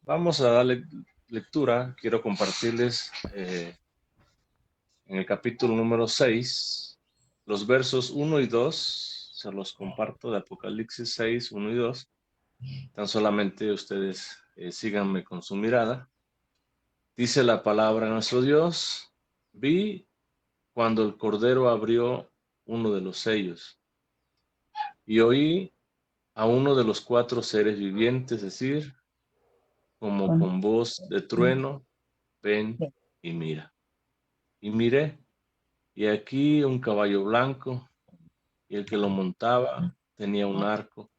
Vamos a darle lectura. Quiero compartirles en el capítulo número 6, los versos 1 y 2. Se los comparto de Apocalipsis 6, 1 y 2. Tan solamente ustedes síganme con su mirada. Dice la palabra de nuestro Dios: vi cuando el Cordero abrió uno de los sellos y oí a uno de los cuatro seres vivientes decir, como con voz de trueno, ven y mira. Y miré, y aquí un caballo blanco, y el que lo montaba tenía un arco,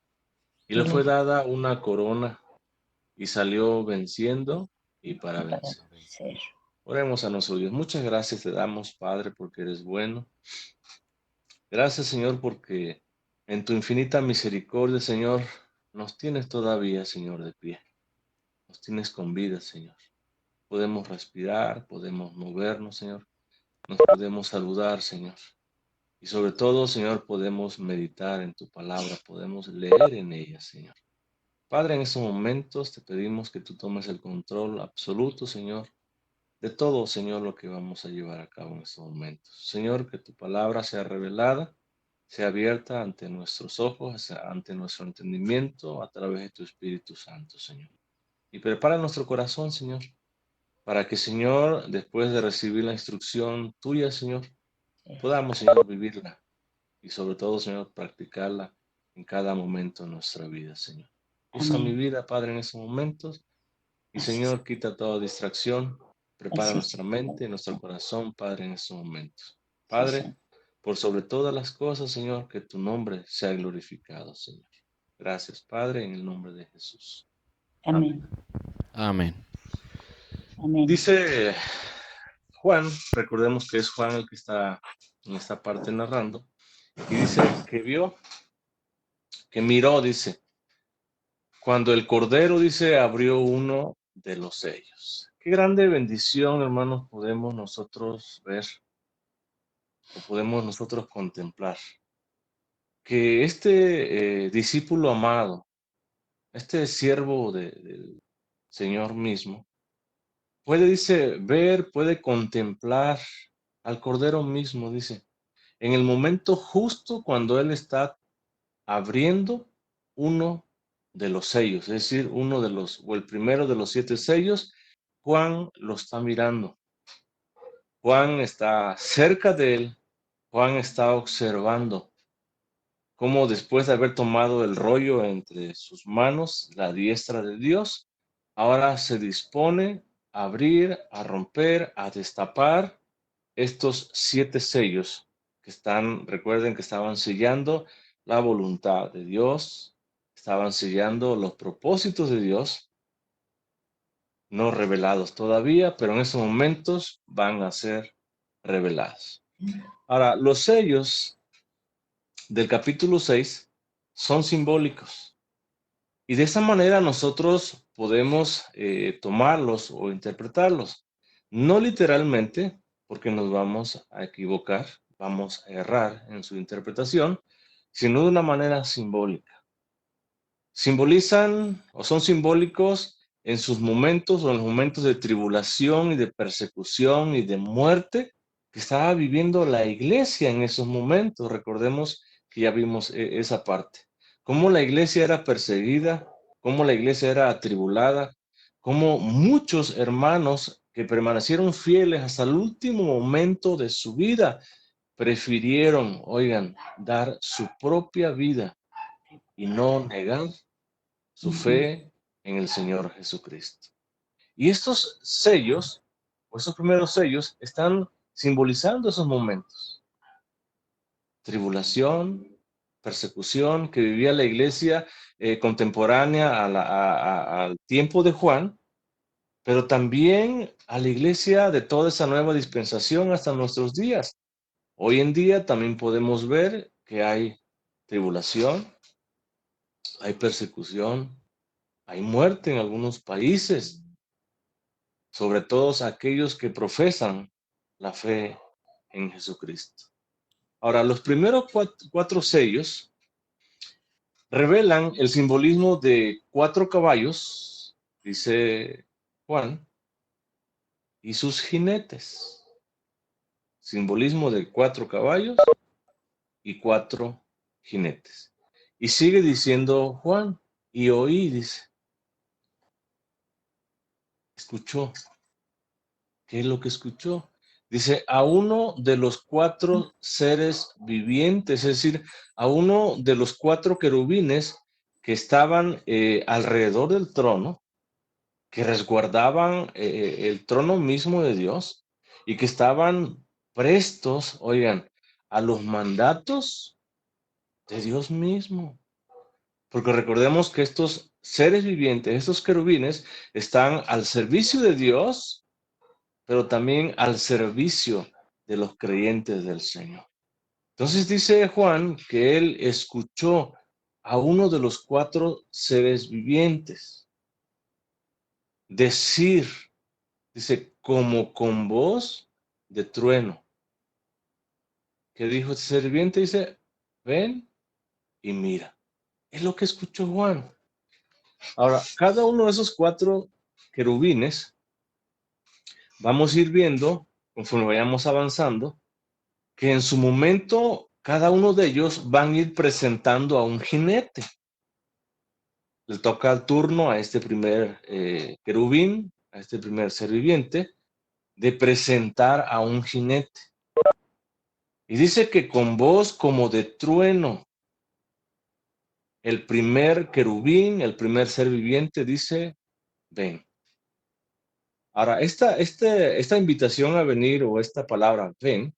y le fue dada una corona, y salió venciendo y para vencer. Oremos a nuestro Dios. Muchas gracias te damos, Padre, porque eres bueno. Gracias, Señor, porque en tu infinita misericordia, Señor, nos tienes todavía, Señor, de pie. Nos tienes con vida, Señor. Podemos respirar, podemos movernos, Señor. Nos podemos saludar, Señor. Y sobre todo, Señor, podemos meditar en tu palabra, podemos leer en ella, Señor. Padre, en estos momentos te pedimos que tú tomes el control absoluto, Señor, de todo, Señor, lo que vamos a llevar a cabo en estos momentos. Señor, que tu palabra sea revelada, sea abierta ante nuestros ojos, ante nuestro entendimiento, a través de tu Espíritu Santo, Señor. Y prepara nuestro corazón, Señor, para que, Señor, después de recibir la instrucción tuya, Señor, podamos, Señor, vivirla y sobre todo, Señor, practicarla en cada momento de nuestra vida, Señor. Usa mi vida, Padre, en esos momentos y, Señor, quita toda distracción. Prepara nuestra mente y nuestro corazón, Padre, en estos momentos. Padre, por sobre todas las cosas, Señor, que tu nombre sea glorificado, Señor. Gracias, Padre, en el nombre de Jesús. Amén. Amén. Dice Juan, recordemos que es Juan el que está en esta parte narrando, y dice que vio, que miró, dice, cuando el Cordero, dice, abrió uno de los sellos. Qué grande bendición, hermanos, podemos nosotros ver, o podemos nosotros contemplar, que este discípulo amado, este siervo del Señor mismo, puede, dice, ver, puede contemplar al Cordero mismo, dice, en el momento justo cuando Él está abriendo uno de los sellos, es decir, uno de los, o el primero de los 7 sellos. Juan lo está mirando. Juan está cerca de él. Juan está observando cómo, después de haber tomado el rollo entre sus manos, la diestra de Dios, ahora se dispone a abrir, a romper, a destapar estos 7 sellos que están, recuerden que estaban sellando la voluntad de Dios, estaban sellando los propósitos de Dios, no revelados todavía, pero en esos momentos van a ser revelados. Ahora, los sellos del capítulo 6 son simbólicos, y de esa manera nosotros podemos tomarlos o interpretarlos. No literalmente, porque nos vamos a equivocar, vamos a errar en su interpretación, sino de una manera simbólica. Simbolizan o son simbólicos en sus momentos o en los momentos de tribulación y de persecución y de muerte que estaba viviendo la iglesia en esos momentos. Recordemos que ya vimos esa parte. Cómo la iglesia era perseguida, cómo la iglesia era atribulada, cómo muchos hermanos que permanecieron fieles hasta el último momento de su vida prefirieron, oigan, dar su propia vida y no negar su fe en el Señor Jesucristo. Y estos sellos, o estos primeros sellos, están simbolizando esos momentos. Tribulación, persecución que vivía la iglesia contemporánea al tiempo de Juan, pero también a la iglesia de toda esa nueva dispensación hasta nuestros días. Hoy en día también podemos ver que hay tribulación, hay persecución, hay muerte en algunos países, sobre todo aquellos que profesan la fe en Jesucristo. Ahora, los primeros cuatro sellos revelan el simbolismo de 4 caballos, dice Juan, y sus jinetes. Simbolismo de 4 caballos y 4 jinetes. Y sigue diciendo Juan, y oí, dice, escuchó. ¿Qué es lo que escuchó? Dice, a uno de los 4 seres vivientes, es decir, a uno de los 4 querubines que estaban alrededor del trono, que resguardaban el trono mismo de Dios y que estaban prestos, oigan, a los mandatos de Dios mismo. Porque recordemos que estos seres vivientes, estos querubines, están al servicio de Dios, pero también al servicio de los creyentes del Señor. Entonces dice Juan que él escuchó a uno de los 4 seres vivientes decir, dice, como con voz de trueno. ¿Qué dijo este ser viviente? Dice, ven y mira. Es lo que escuchó Juan. Ahora, cada uno de esos 4 querubines, vamos a ir viendo, conforme vayamos avanzando, que en su momento cada uno de ellos van a ir presentando a un jinete. Le toca el turno a este primer querubín, a este primer ser viviente, de presentar a un jinete. Y dice que con voz como de trueno, el primer querubín, el primer ser viviente, dice, ven. Ahora, esta invitación a venir o esta palabra, ven,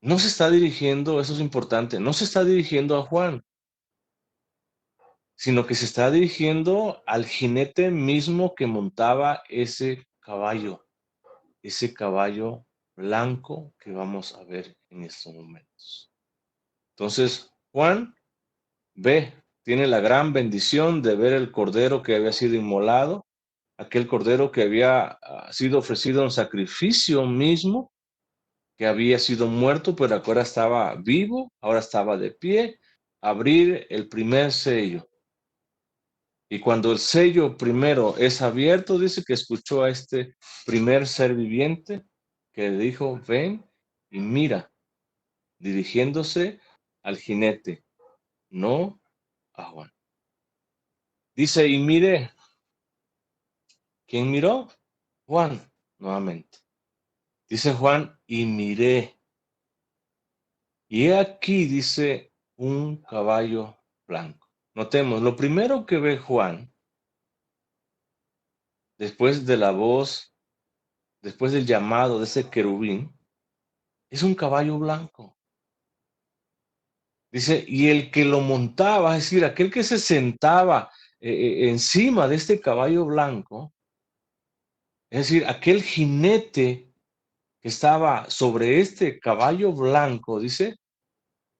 no se está dirigiendo, eso es importante, no se está dirigiendo a Juan, sino que se está dirigiendo al jinete mismo que montaba ese caballo blanco que vamos a ver en estos momentos. Entonces, Juan ve, tiene la gran bendición de ver el cordero que había sido inmolado, aquel cordero que había sido ofrecido en sacrificio mismo, que había sido muerto, pero ahora estaba vivo, ahora estaba de pie, abrir el primer sello. Y cuando el sello primero es abierto, dice que escuchó a este primer ser viviente que dijo, ven y mira, dirigiéndose al jinete, no a Juan. Dice, y miré. ¿Quién miró? Juan, nuevamente. Dice Juan, y miré. Y he aquí, dice, un caballo blanco. Notemos, lo primero que ve Juan, después de la voz, después del llamado de ese querubín, es un caballo blanco. Dice, y el que lo montaba, es decir, aquel que se sentaba encima de este caballo blanco, es decir, aquel jinete que estaba sobre este caballo blanco, dice,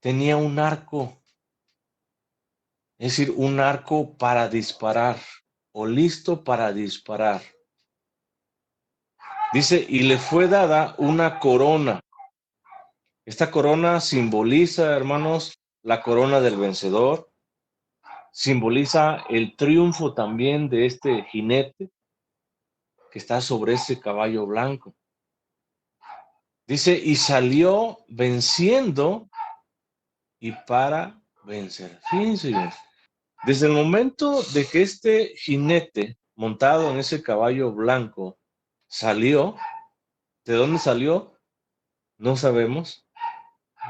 tenía un arco, es decir, un arco para disparar o listo para disparar. Dice, y le fue dada una corona. Esta corona simboliza, hermanos, la corona del vencedor, simboliza el triunfo también de este jinete que está sobre ese caballo blanco. Dice, y salió venciendo y para vencer. Fíjense bien, desde el momento de que este jinete montado en ese caballo blanco salió, ¿de dónde salió? No sabemos,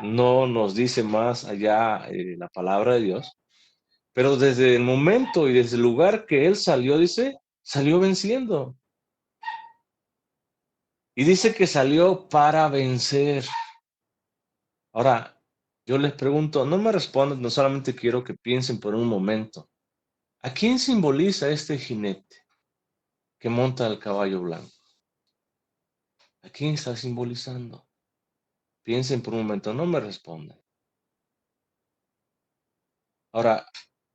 no nos dice más allá la palabra de Dios, pero desde el momento y desde el lugar que él salió, dice, salió venciendo. Y dice que salió para vencer. Ahora, yo les pregunto, no me respondan, no solamente quiero que piensen por un momento. ¿A quién simboliza este jinete que monta el caballo blanco? ¿A quién está simbolizando? Piensen por un momento, no me respondan. Ahora,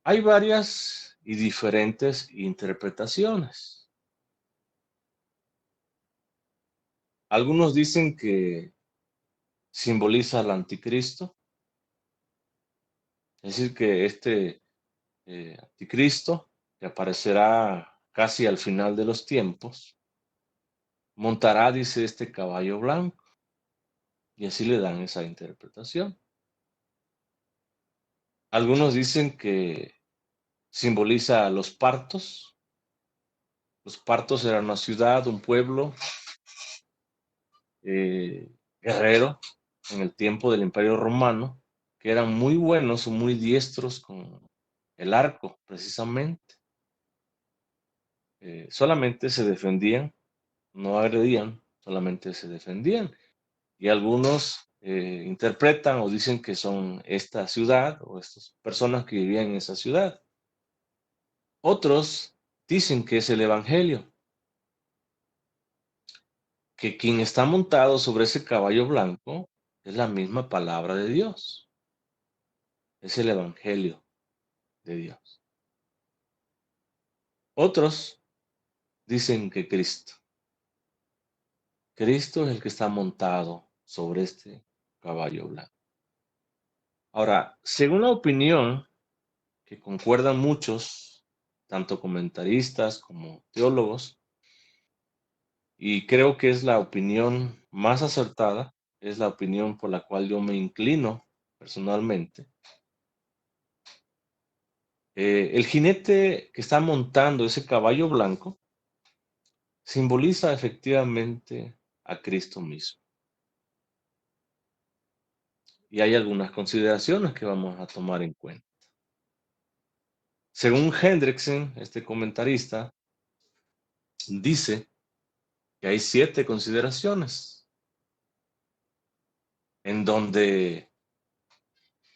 hay varias y diferentes interpretaciones. Algunos dicen que simboliza al anticristo, es decir, que este anticristo que aparecerá casi al final de los tiempos, montará, dice, este caballo blanco. Y así le dan esa interpretación. Algunos dicen que simboliza los partos. Los partos eran una ciudad, un pueblo guerrero en el tiempo del Imperio Romano, que eran muy buenos o muy diestros con el arco, precisamente. Solamente se defendían, no agredían, solamente se defendían. Y algunos interpretan o dicen que son esta ciudad o estas personas que vivían en esa ciudad. Otros dicen que es el Evangelio, que quien está montado sobre ese caballo blanco es la misma palabra de Dios, es el Evangelio de Dios. Otros dicen que Cristo es el que está montado sobre este caballo blanco. Ahora, según la opinión que concuerdan muchos, tanto comentaristas como teólogos, y creo que es la opinión más acertada, es la opinión por la cual yo me inclino personalmente. El jinete que está montando ese caballo blanco simboliza efectivamente a Cristo mismo. Y hay algunas consideraciones que vamos a tomar en cuenta. Según Hendrickson, este comentarista, dice que hay 7 consideraciones en donde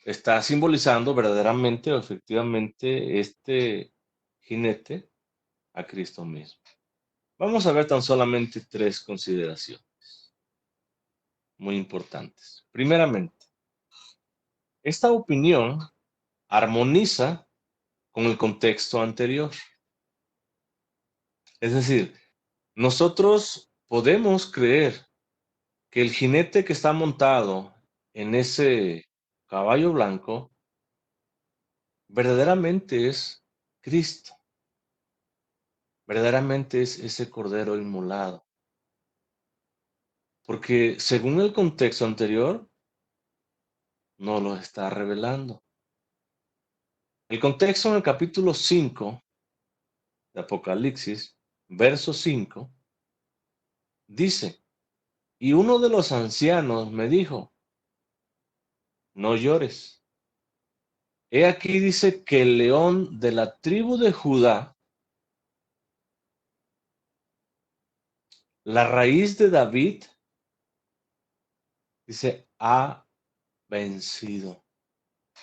está simbolizando verdaderamente o efectivamente este jinete a Cristo mismo. Vamos a ver tan solamente 3 consideraciones muy importantes. Primeramente, esta opinión armoniza con el contexto anterior. Es decir, nosotros podemos creer que el jinete que está montado en ese caballo blanco verdaderamente es Cristo, verdaderamente es ese cordero inmolado. Porque según el contexto anterior, no lo está revelando. El contexto en el capítulo 5 de Apocalipsis, verso 5, dice, y uno de los ancianos me dijo, no llores. He aquí dice que el león de la tribu de Judá, la raíz de David, dice, ha vencido.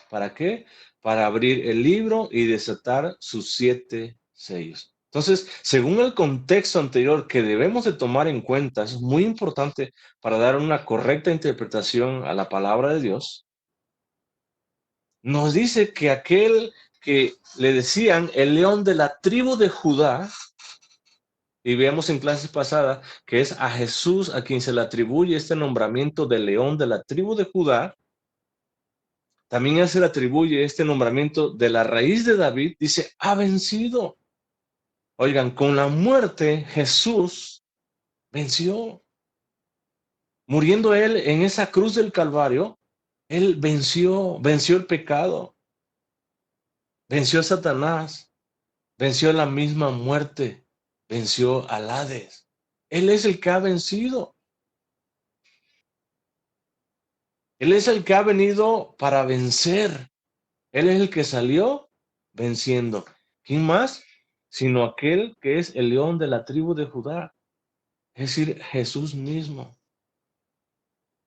¿Para qué? Para abrir el libro y desatar sus 7 sellos. Entonces, según el contexto anterior que debemos de tomar en cuenta, es muy importante para dar una correcta interpretación a la palabra de Dios, nos dice que aquel que le decían el león de la tribu de Judá, y veamos en clases pasadas que es a Jesús a quien se le atribuye este nombramiento de león de la tribu de Judá, también se le atribuye este nombramiento de la raíz de David, dice, ha vencido. Oigan, con la muerte Jesús venció. Muriendo él en esa cruz del Calvario, él venció el pecado, venció a Satanás, venció la misma muerte, venció al Hades. Él es el que ha vencido. Él es el que ha venido para vencer. Él es el que salió venciendo. ¿Quién más? Sino aquel que es el león de la tribu de Judá, es decir, Jesús mismo.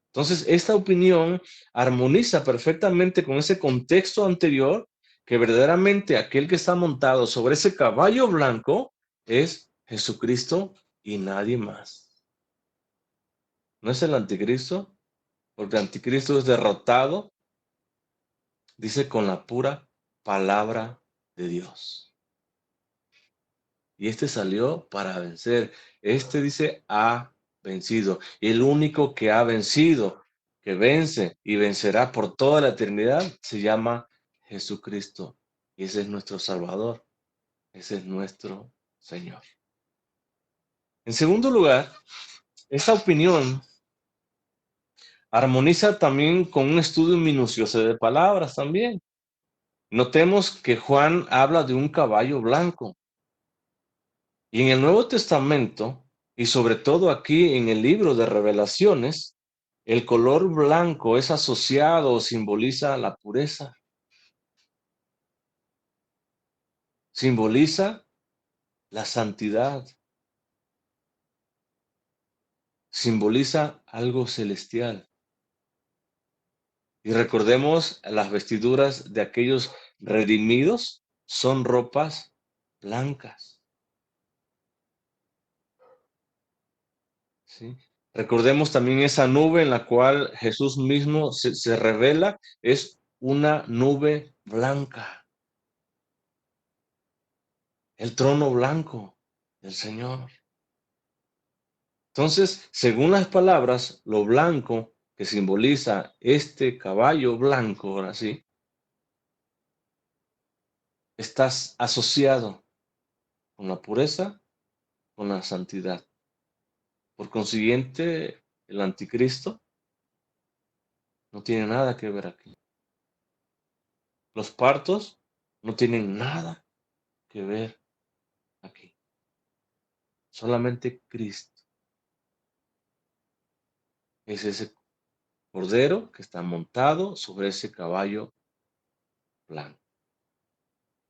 Entonces, esta opinión armoniza perfectamente con ese contexto anterior, que verdaderamente aquel que está montado sobre ese caballo blanco es Jesucristo y nadie más. ¿No es el anticristo? Porque el anticristo es derrotado, dice, con la pura palabra de Dios. Y este salió para vencer. Este dice, ha vencido. Y el único que ha vencido, que vence y vencerá por toda la eternidad, se llama Jesucristo. Y ese es nuestro Salvador. Ese es nuestro Señor. En segundo lugar, esta opinión armoniza también con un estudio minucioso de palabras también. Notemos que Juan habla de un caballo blanco. Y en el Nuevo Testamento, y sobre todo aquí en el libro de Revelaciones, el color blanco es asociado o simboliza la pureza. Simboliza la santidad. Simboliza algo celestial. Y recordemos, las vestiduras de aquellos redimidos son ropas blancas. ¿Sí? Recordemos también esa nube en la cual Jesús mismo se revela, es una nube blanca. El trono blanco del Señor. Entonces, según las palabras, lo blanco que simboliza este caballo blanco, ahora sí, estás asociado con la pureza, con la santidad. Por consiguiente, el anticristo no tiene nada que ver aquí. Los partos no tienen nada que ver aquí. Solamente Cristo es ese cordero que está montado sobre ese caballo blanco.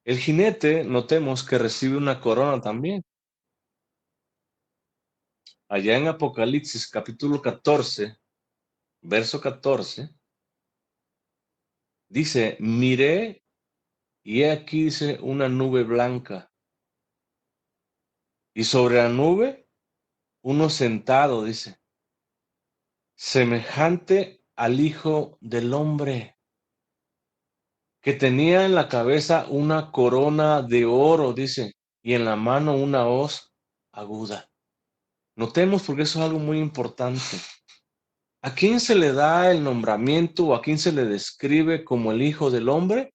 El jinete, notemos que recibe una corona también. Allá en Apocalipsis capítulo 14, verso 14, dice, miré y he aquí dice una nube blanca. Y sobre la nube, uno sentado, dice, semejante al Hijo del Hombre, que tenía en la cabeza una corona de oro, dice, y en la mano una hoz aguda. Notemos porque eso es algo muy importante. ¿A quién se le da el nombramiento o a quién se le describe como el Hijo del Hombre?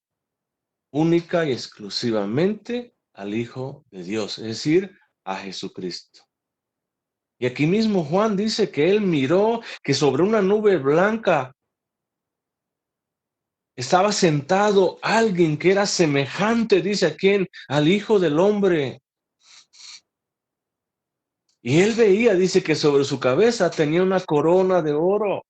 Única y exclusivamente al Hijo de Dios, es decir, a Jesucristo. Y aquí mismo Juan dice que él miró que sobre una nube blanca estaba sentado alguien que era semejante, dice aquí, al Hijo del Hombre. Y él veía, dice que sobre su cabeza tenía una corona de oro.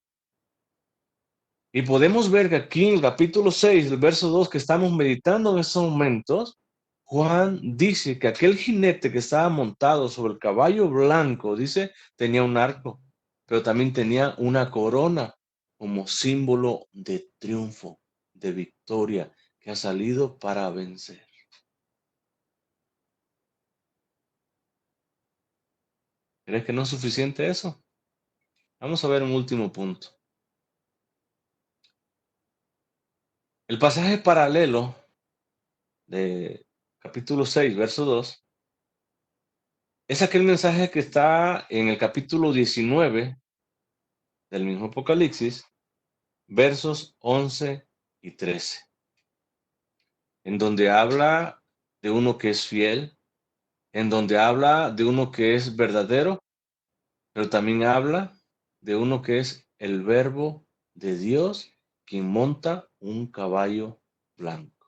Y podemos ver que aquí en el capítulo 6, el verso 2 que estamos meditando en estos momentos, Juan dice que aquel jinete que estaba montado sobre el caballo blanco, dice, tenía un arco, pero también tenía una corona como símbolo de triunfo, de victoria, que ha salido para vencer. ¿Crees que no es suficiente eso? Vamos a ver un último punto. El pasaje paralelo de capítulo 6, verso 2, es aquel mensaje que está en el capítulo 19 del mismo Apocalipsis, versos 11 y 13, en donde habla de uno que es fiel, en donde habla de uno que es verdadero, pero también habla de uno que es el verbo de Dios, quien monta un caballo blanco.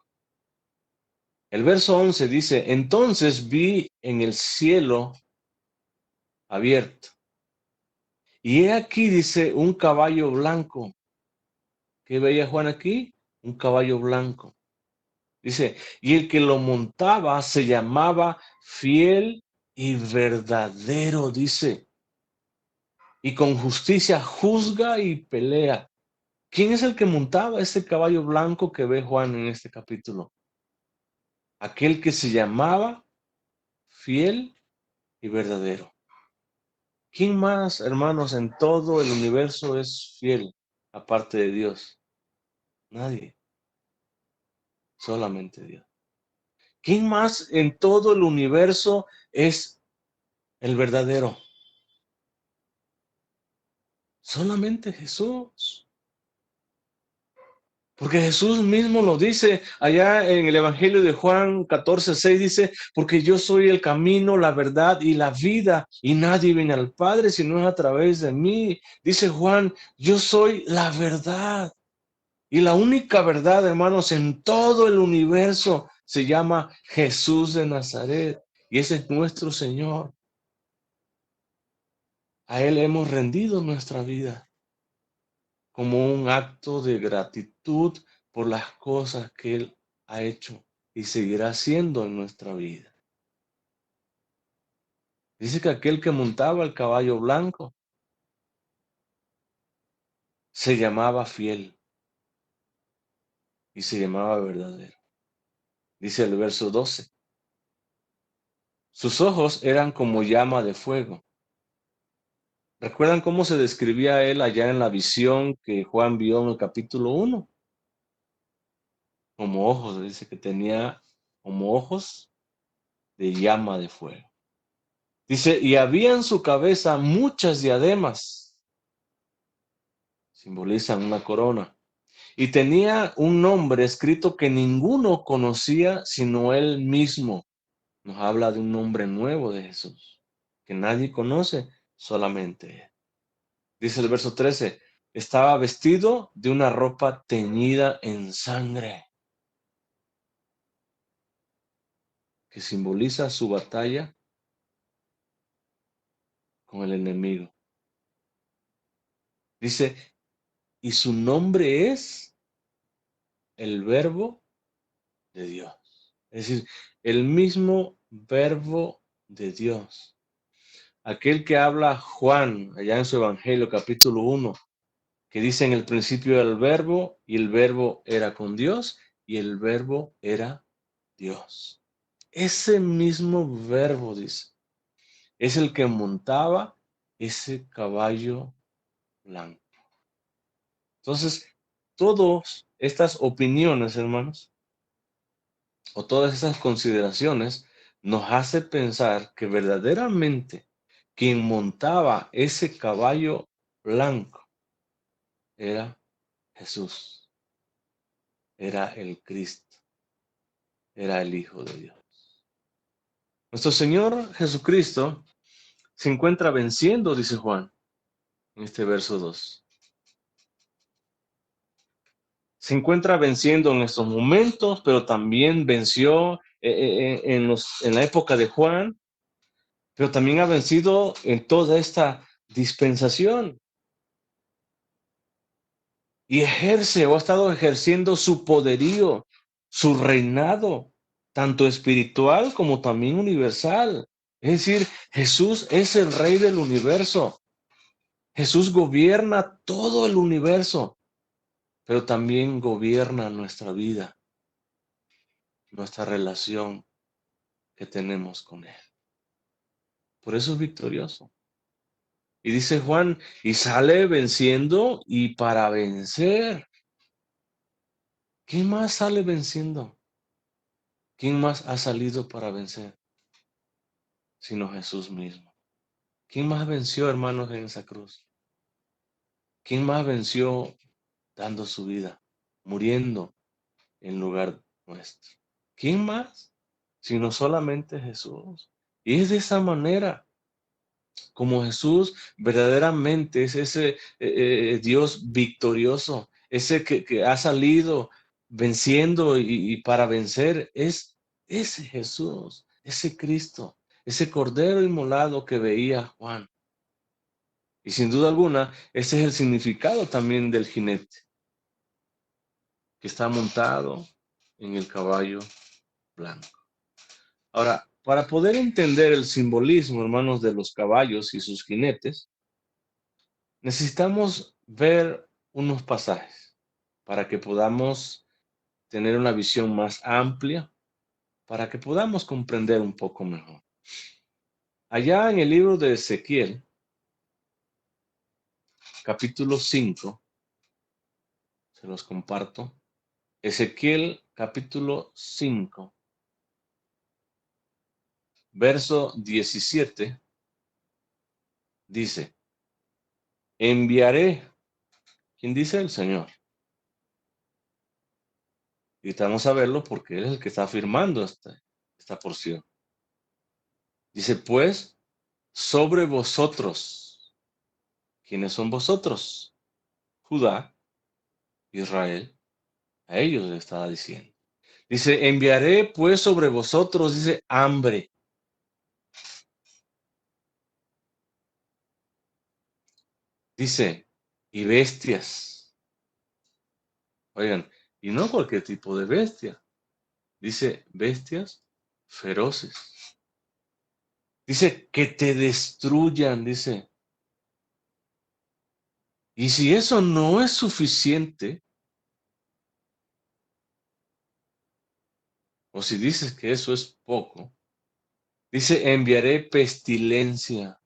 El verso 11 dice, entonces vi en el cielo abierto. Y he aquí, dice, un caballo blanco. ¿Qué veía Juan aquí? Un caballo blanco. Dice, y el que lo montaba se llamaba fiel y verdadero, dice. Y con justicia juzga y pelea. ¿Quién es el que montaba este caballo blanco que ve Juan en este capítulo? Aquel que se llamaba fiel y verdadero. ¿Quién más, hermanos, en todo el universo es fiel aparte de Dios? Nadie, solamente Dios. ¿Quién más en todo el universo es el verdadero? Solamente Jesús. Porque Jesús mismo lo dice allá en el Evangelio de Juan 14:6, dice, porque yo soy el camino, la verdad y la vida, y nadie viene al Padre si no es a través de mí. Dice Juan, yo soy la verdad. Y la única verdad, hermanos, en todo el universo se llama Jesús de Nazaret. Y ese es nuestro Señor. A Él hemos rendido nuestra vida como un acto de gratitud por las cosas que Él ha hecho y seguirá haciendo en nuestra vida. Dice que aquel que montaba el caballo blanco se llamaba fiel y se llamaba verdadero. Dice el verso 12. Sus ojos eran como llama de fuego. ¿Recuerdan cómo se describía él allá en la visión que Juan vio en el capítulo 1? Como ojos, dice que tenía como ojos de llama de fuego. Dice, y había en su cabeza muchas diademas, simbolizan una corona, y tenía un nombre escrito que ninguno conocía sino él mismo. Nos habla de un nombre nuevo de Jesús, que nadie conoce, solamente él. Dice el verso 13, estaba vestido de una ropa teñida en sangre, que simboliza su batalla con el enemigo. Dice, y su nombre es el Verbo de Dios. Es decir, el mismo Verbo de Dios. Aquel que habla Juan allá en su Evangelio capítulo 1, que dice en el principio era el Verbo y el Verbo era con Dios y el Verbo era Dios. Ese mismo Verbo, dice, es el que montaba ese caballo blanco. Entonces, todas estas opiniones, hermanos, o todas esas consideraciones, nos hace pensar que verdaderamente quien montaba ese caballo blanco era Jesús, era el Cristo, era el Hijo de Dios. Nuestro Señor Jesucristo se encuentra venciendo, dice Juan, en este verso 2. Se encuentra venciendo en estos momentos, pero también venció en la época de Juan, pero también ha vencido en toda esta dispensación y ejerce o ha estado ejerciendo su poderío, su reinado, tanto espiritual como también universal. Es decir, Jesús es el rey del universo. Jesús gobierna todo el universo, pero también gobierna nuestra vida, nuestra relación que tenemos con Él. Por eso es victorioso. Y dice Juan, y sale venciendo y para vencer. ¿Quién más sale venciendo? ¿Quién más ha salido para vencer? Sino Jesús mismo. ¿Quién más venció, hermanos, en esa cruz? ¿Quién más venció dando su vida, muriendo en lugar nuestro? ¿Quién más? Sino solamente Jesús. Y es de esa manera como Jesús verdaderamente es ese Dios victorioso, ese que ha salido venciendo y para vencer, es ese Jesús, ese Cristo, ese Cordero inmolado que veía Juan. Y sin duda alguna, ese es el significado también del jinete, que está montado en el caballo blanco. Ahora, para poder entender el simbolismo, hermanos, de los caballos y sus jinetes, necesitamos ver unos pasajes para que podamos tener una visión más amplia, para que podamos comprender un poco mejor. Allá en el libro de Ezequiel, capítulo 5, se los comparto. Ezequiel, capítulo 5, verso 17, dice, enviaré, ¿quién dice? El Señor. Y vamos a verlo porque él es el que está afirmando esta porción. Dice, pues, sobre vosotros. ¿Quiénes son vosotros? Judá, Israel. A ellos le estaba diciendo. Dice, enviaré pues sobre vosotros, dice, hambre. Dice, y bestias. Oigan, y no cualquier tipo de bestia. Dice, bestias feroces. Dice, que te destruyan, dice. Y si eso no es suficiente, o si dices que eso es poco, dice, enviaré pestilencia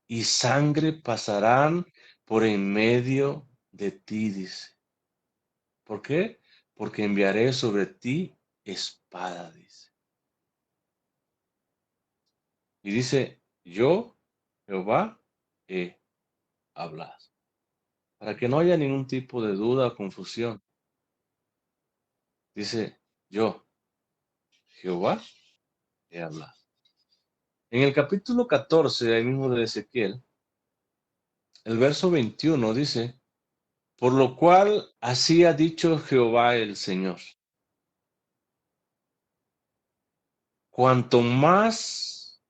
y sangre pasarán por en medio de ti, dice. ¿Por qué? Porque enviaré sobre ti espada, dice. Y dice, yo, Jehová, he hablado. Para que no haya ningún tipo de duda o confusión. Dice, yo, Jehová, he hablado. En el capítulo 14, ahí mismo de Ezequiel, el verso 21 dice, por lo cual así ha dicho Jehová el Señor. Cuanto más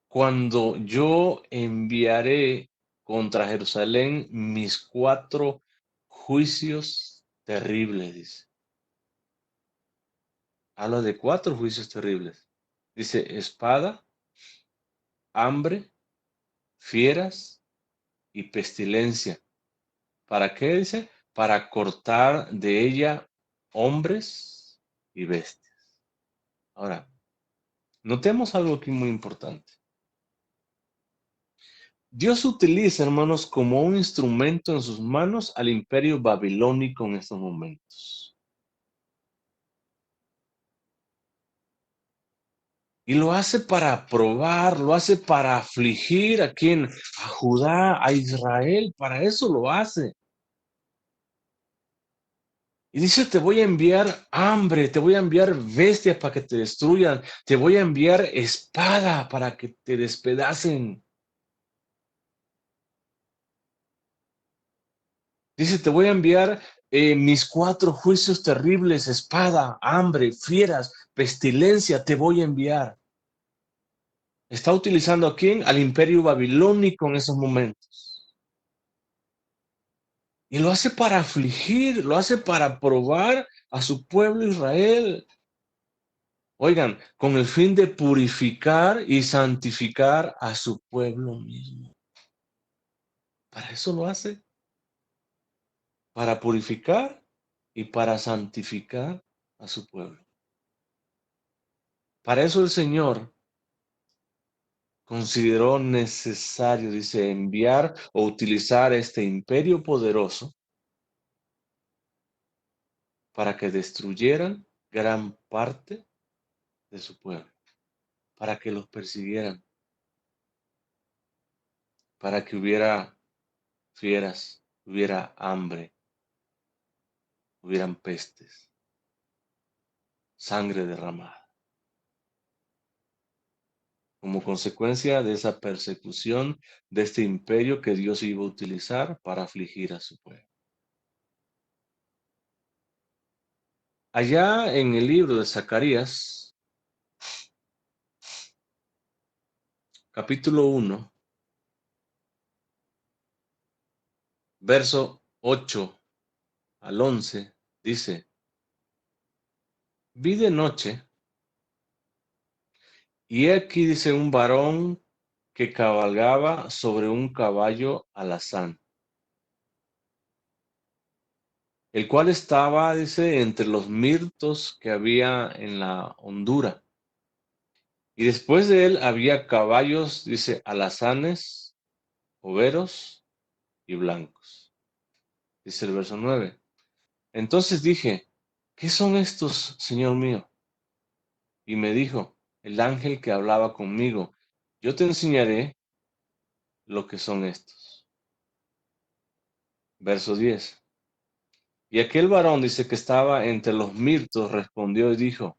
cuando yo enviaré contra Jerusalén mis 4 juicios terribles, dice. Habla de 4 juicios terribles. Dice espada, hambre, fieras y pestilencia. ¿Para qué dice? Para cortar de ella hombres y bestias. Ahora, notemos algo aquí muy importante. Dios utiliza, hermanos, como un instrumento en sus manos al imperio babilónico en estos momentos. Y lo hace para probar, lo hace para afligir a quien, a Judá, a Israel, para eso lo hace. Y dice, te voy a enviar hambre, te voy a enviar bestias para que te destruyan, te voy a enviar espada para que te despedacen. Dice, te voy a enviar mis 4 juicios terribles, espada, hambre, fieras, pestilencia, te voy a enviar. Está utilizando a quién? Al imperio babilónico en esos momentos. Y lo hace para afligir, lo hace para probar a su pueblo Israel. Oigan, con el fin de purificar y santificar a su pueblo mismo. Para eso lo hace. Para purificar y para santificar a su pueblo. Para eso el Señor consideró necesario, dice, enviar o utilizar este imperio poderoso para que destruyeran gran parte de su pueblo, para que los persiguieran, para que hubiera fieras, hubiera hambre, hubieran pestes, sangre derramada, como consecuencia de esa persecución de este imperio que Dios iba a utilizar para afligir a su pueblo. Allá en el libro de Zacarías, capítulo 1, verso 8 al 11, dice, vi de noche, y aquí dice un varón que cabalgaba sobre un caballo alazán, el cual estaba, dice, entre los mirtos que había en la hondura. Y después de él había caballos, dice, alazanes, overos y blancos. Dice el verso 9. Entonces dije, ¿qué son estos, Señor mío? Y me dijo, el ángel que hablaba conmigo, yo te enseñaré lo que son estos. Verso 10. Y aquel varón, dice, que estaba entre los mirtos, respondió y dijo: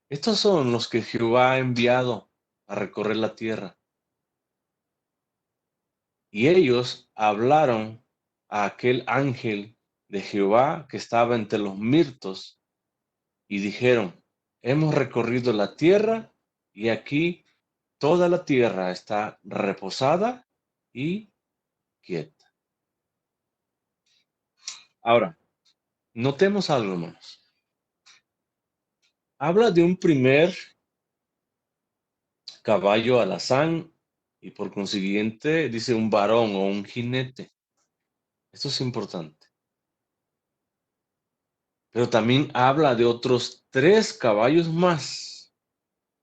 estos son los que Jehová ha enviado a recorrer la tierra. Y ellos hablaron a aquel ángel de Jehová que estaba entre los mirtos y dijeron: hemos recorrido la tierra y aquí toda la tierra está reposada y quieta. Ahora, notemos algo, hermanos. Habla de un primer caballo alazán y por consiguiente dice un varón o un jinete. Esto es importante. Pero también habla de otros 3 caballos más.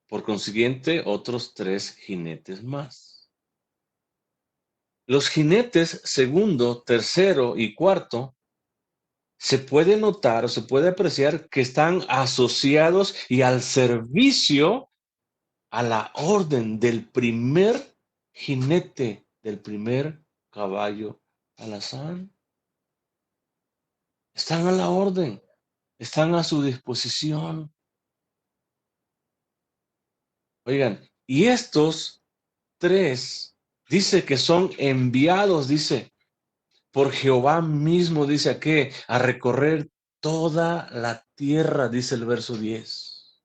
Por consiguiente, otros 3 jinetes más. Los jinetes segundo, tercero y cuarto se puede notar o se puede apreciar que están asociados y al servicio a la orden del primer jinete, del primer caballo alazán. Están a la orden, están a su disposición. Oigan, y estos 3 dice que son enviados, dice, por Jehová mismo, dice a recorrer toda la tierra, dice el verso 10.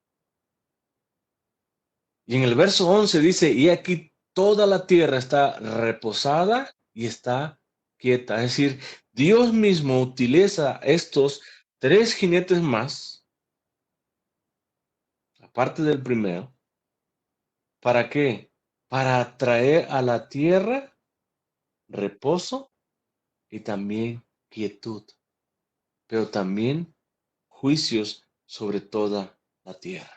Y en el verso 11 dice: y aquí toda la tierra está reposada y está quieta. Es decir, Dios mismo utiliza estos 3 jinetes más, aparte del primero. ¿Para qué? Para traer a la tierra reposo y también quietud, pero también juicios sobre toda la tierra.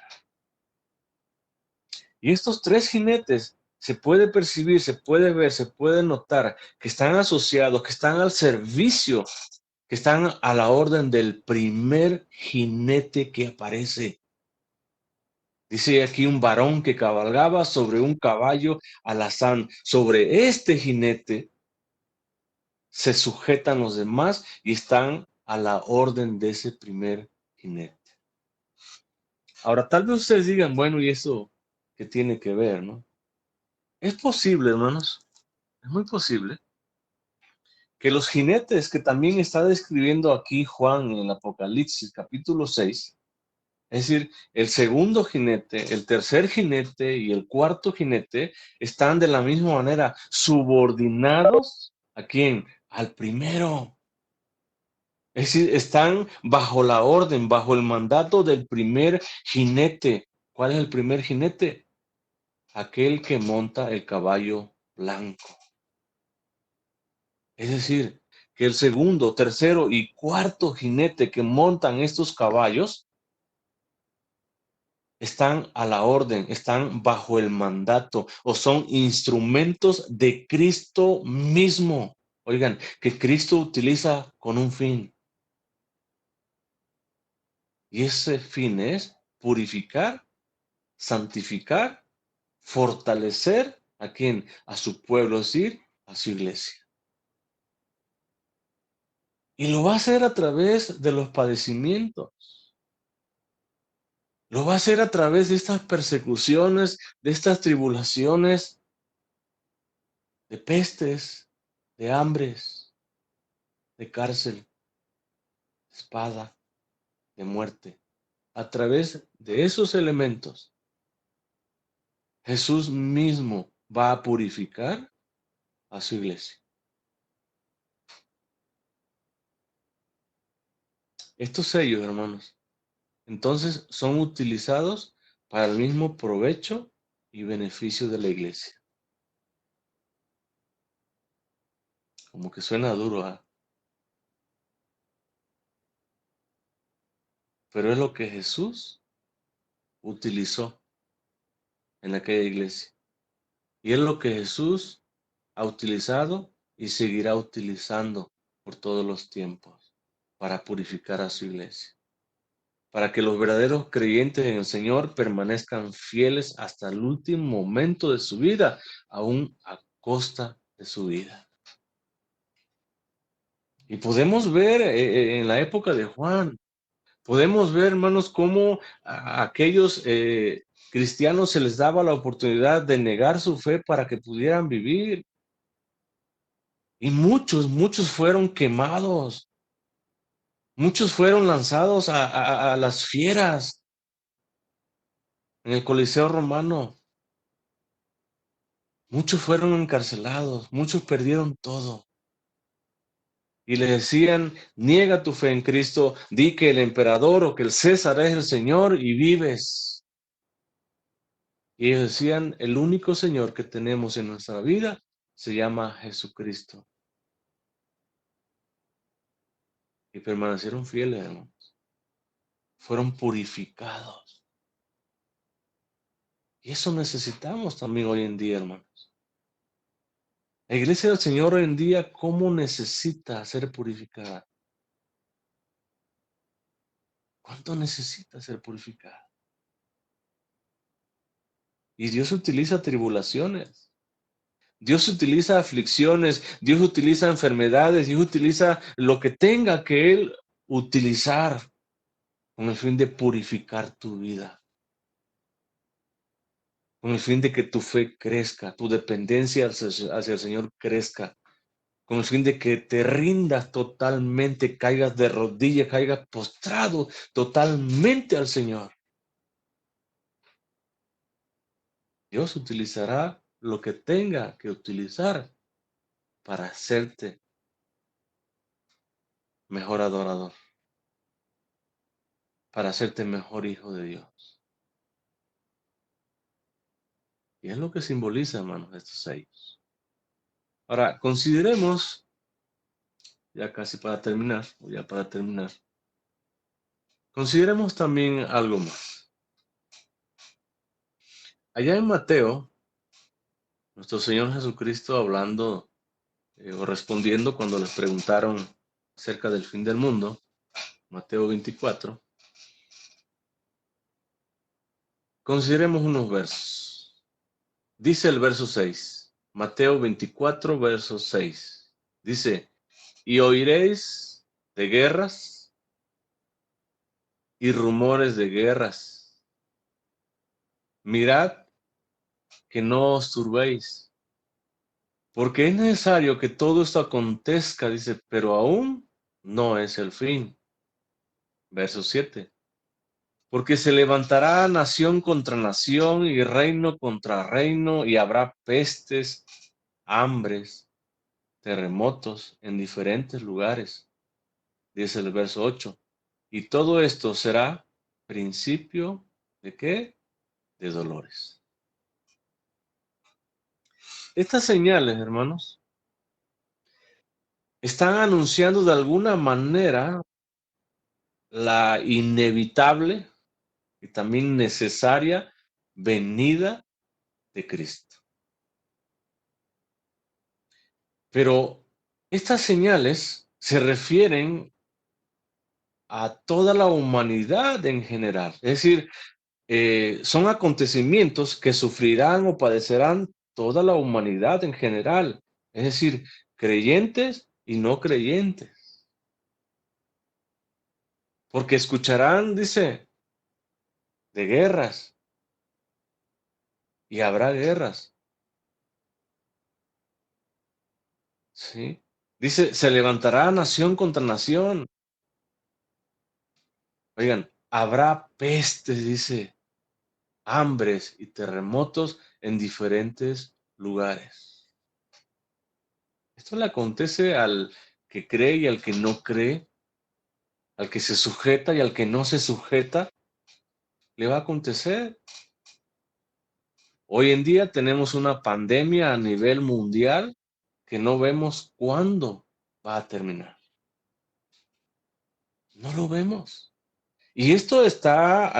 Y estos 3 jinetes se puede percibir, se puede ver, se puede notar que están asociados, que están al servicio, que están a la orden del primer jinete que aparece. Dice aquí un varón que cabalgaba sobre un caballo alazán. Sobre este jinete se sujetan los demás y están a la orden de ese primer jinete. Ahora, tal vez ustedes digan: bueno, ¿y eso qué tiene que ver, no? Es posible, hermanos, es muy posible que los jinetes que también está describiendo aquí Juan en el Apocalipsis capítulo 6, es decir, el segundo jinete, el tercer jinete y el cuarto jinete, están de la misma manera subordinados ¿a quién? Al primero. Es decir, están bajo la orden, bajo el mandato del primer jinete. ¿Cuál es el primer jinete? Aquel que monta el caballo blanco. Es decir, que el segundo, tercero y cuarto jinete que montan estos caballos están a la orden, están bajo el mandato o son instrumentos de Cristo mismo. Oigan, que Cristo utiliza con un fin. Y ese fin es purificar, santificar, fortalecer ¿a quién? A su pueblo, es decir, a su iglesia. Y lo va a hacer a través de los padecimientos. Lo va a hacer a través de estas persecuciones, de estas tribulaciones, de pestes, de hambres, de cárcel, de espada, de muerte. A través de esos elementos, Jesús mismo va a purificar a su iglesia. Estos sellos, hermanos, entonces son utilizados para el mismo provecho y beneficio de la iglesia. Como que suena duro, ¿ah? Pero es lo que Jesús utilizó en aquella iglesia. Y es lo que Jesús ha utilizado y seguirá utilizando por todos los tiempos para purificar a su iglesia. Para que los verdaderos creyentes en el Señor permanezcan fieles hasta el último momento de su vida, aún a costa de su vida. Y podemos ver en la época de Juan, podemos ver, hermanos, cómo a aquellos cristianos se les daba la oportunidad de negar su fe para que pudieran vivir. Y muchos fueron quemados, muchos fueron lanzados a las fieras en el Coliseo Romano, muchos fueron encarcelados, muchos perdieron todo. Y le decían, niega tu fe en Cristo, di que el emperador o que el César es el Señor y vives. Y ellos decían, el único Señor que tenemos en nuestra vida se llama Jesucristo. Y permanecieron fieles, hermanos. Fueron purificados. Y eso necesitamos también hoy en día, hermanos. La iglesia del Señor hoy en día, ¿cómo necesita ser purificada? ¿Cuánto necesita ser purificada? Y Dios utiliza tribulaciones. Dios utiliza aflicciones, Dios utiliza enfermedades, Dios utiliza lo que tenga que Él utilizar con el fin de purificar tu vida, con el fin de que tu fe crezca, tu dependencia hacia el Señor crezca, con el fin de que te rindas totalmente, caigas de rodillas, caigas postrado totalmente al Señor. Dios utilizará lo que tenga que utilizar para hacerte mejor adorador, para hacerte mejor hijo de Dios. Y es lo que simboliza, hermanos, estos sellos. Ahora, consideremos, ya casi para terminar, o ya para terminar, consideremos también algo más. Allá en Mateo, nuestro Señor Jesucristo hablando o respondiendo cuando les preguntaron acerca del fin del mundo, Mateo 24, consideremos unos versos. Dice el verso 6, Mateo 24, verso 6. Dice, y oiréis de guerras y rumores de guerras. Mirad que no os turbéis, porque es necesario que todo esto acontezca, dice, pero aún no es el fin. Verso 7. Porque se levantará nación contra nación y reino contra reino, y habrá pestes, hambres, terremotos en diferentes lugares. Dice el verso 8. Y todo esto será principio ¿de qué? De dolores. Estas señales, hermanos, están anunciando de alguna manera la inevitable y también necesaria venida de Cristo. Pero estas señales se refieren a toda la humanidad en general. Es decir, son acontecimientos que sufrirán o padecerán toda la humanidad en general. Es decir, creyentes y no creyentes. Porque escucharán, dice, de guerras y habrá guerras. ¿Sí? Dice, se levantará nación contra nación. Oigan, habrá pestes, dice, hambres y terremotos en diferentes lugares. Esto le acontece al que cree y al que no cree, al que se sujeta y al que no se sujeta, le va a acontecer. Hoy en día tenemos una pandemia a nivel mundial que no vemos cuándo va a terminar. No lo vemos. Y esto está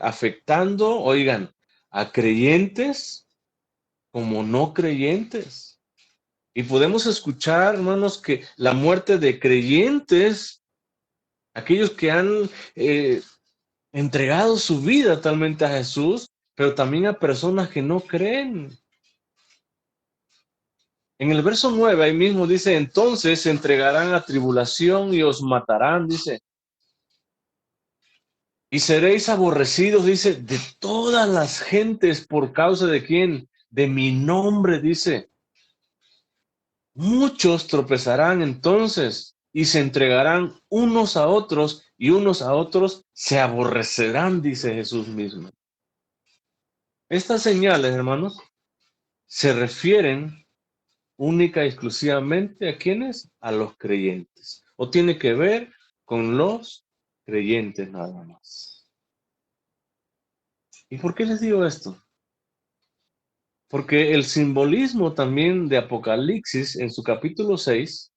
afectando, oigan, a creyentes como no creyentes. Y podemos escuchar, hermanos, que la muerte de creyentes, aquellos que han entregado su vida totalmente a Jesús, pero también a personas que no creen. En el verso 9, ahí mismo dice, entonces se entregarán a tribulación y os matarán, dice, y seréis aborrecidos, dice, de todas las gentes por causa de quién, de mi nombre, dice. Muchos tropezarán entonces y se entregarán unos a otros y unos a otros se aborrecerán, dice Jesús mismo. Estas señales, hermanos, se refieren única y exclusivamente a quienes, a los creyentes. O tiene que ver con los creyentes nada más. ¿Y por qué les digo esto? Porque el simbolismo también de Apocalipsis en su capítulo 6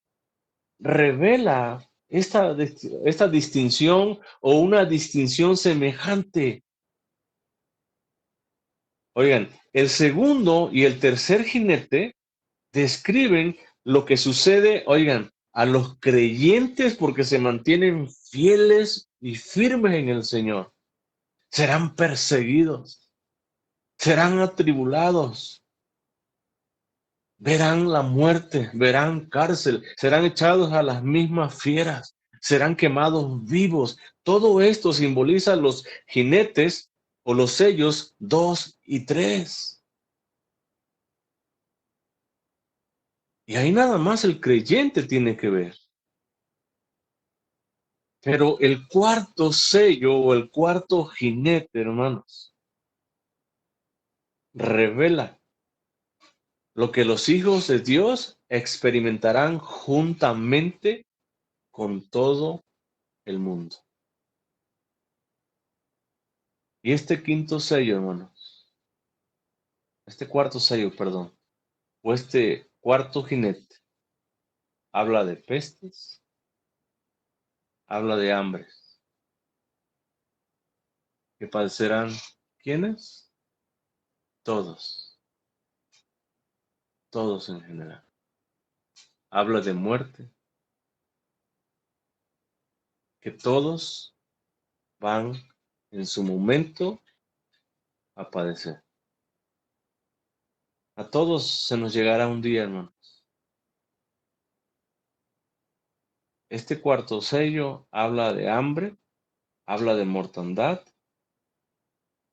revela esta distinción o una distinción semejante. Oigan, el segundo y el tercer jinete describen lo que sucede, oigan, a los creyentes porque se mantienen fieles y firmes en el Señor. Serán perseguidos, serán atribulados, verán la muerte, verán cárcel, serán echados a las mismas fieras, serán quemados vivos. Todo esto simboliza los jinetes o los sellos 2 y 3. Y ahí nada más el creyente tiene que ver. Pero el cuarto sello o el cuarto jinete, hermanos, revela lo que los hijos de Dios experimentarán juntamente con todo el mundo. Y este quinto sello, hermanos, este cuarto sello, perdón, o este cuarto jinete, habla de pestes, habla de hambres, que padecerán, ¿quiénes? Todos, todos en general. Habla de muerte, que todos van en su momento a padecer. A todos se nos llegará un día, hermano. Este cuarto sello habla de hambre, habla de mortandad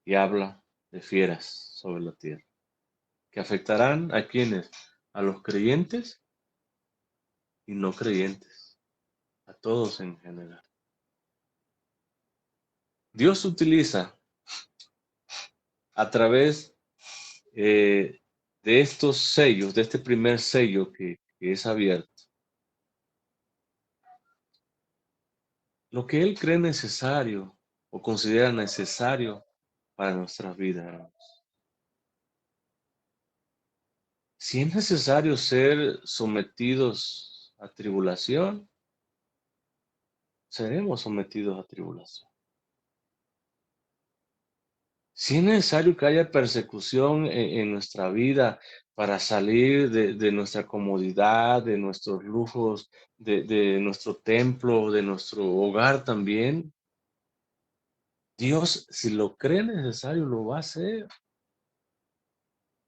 y habla de fieras sobre la tierra, que afectarán a quienes, a los creyentes y no creyentes, a todos en general. Dios utiliza a través de estos sellos, de este primer sello que es abierto, lo que Él cree necesario o considera necesario para nuestras vidas, hermanos. Si es necesario ser sometidos a tribulación, seremos sometidos a tribulación. Si es necesario que haya persecución en nuestra vida para salir de nuestra comodidad, de nuestros lujos, de nuestro templo, de nuestro hogar también, Dios, si lo cree necesario, lo va a hacer.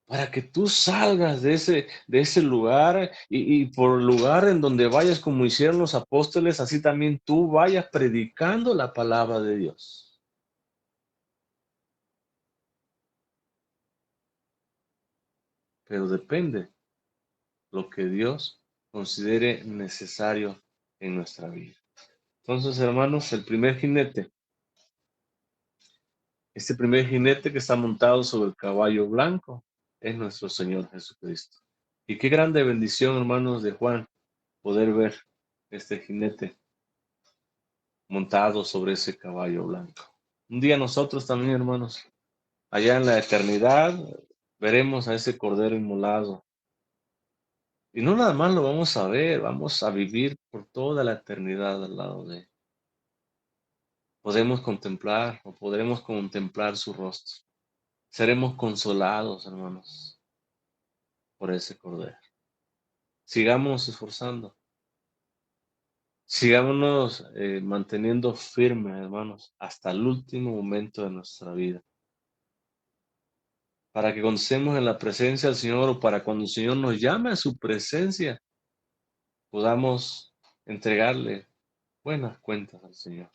Para que tú salgas de ese lugar y por el lugar en donde vayas, como hicieron los apóstoles, así también tú vayas predicando la palabra de Dios. Pero depende lo que Dios considere necesario en nuestra vida. Entonces, hermanos, el primer jinete, este primer jinete que está montado sobre el caballo blanco, es nuestro Señor Jesucristo. Y qué grande bendición, hermanos de Juan, poder ver este jinete montado sobre ese caballo blanco. Un día nosotros también, hermanos, allá en la eternidad, veremos a ese cordero inmolado. Y no nada más lo vamos a ver, vamos a vivir por toda la eternidad al lado de él. Podemos contemplar o podremos contemplar su rostro. Seremos consolados, hermanos, por ese cordero. Sigamos esforzando. Sigámonos manteniendo firmes, hermanos, hasta el último momento de nuestra vida. para que cuando estemos en la presencia del Señor o para cuando el Señor nos llame a su presencia, podamos entregarle buenas cuentas al Señor.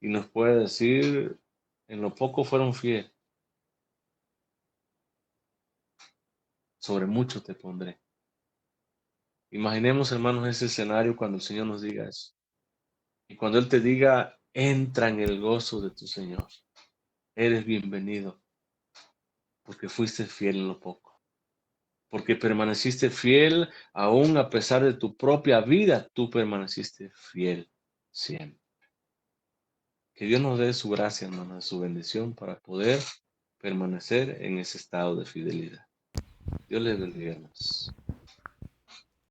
Y nos puede decir, en lo poco fueron fieles, sobre mucho te pondré. Imaginemos, hermanos, ese escenario cuando el Señor nos diga eso. Y cuando Él te diga, entra en el gozo de tu Señor. Eres bienvenido porque fuiste fiel en lo poco. Porque permaneciste fiel aún a pesar de tu propia vida, tú permaneciste fiel siempre. Que Dios nos dé su gracia, hermanos, su bendición para poder permanecer en ese estado de fidelidad. Dios les bendiga, hermanos.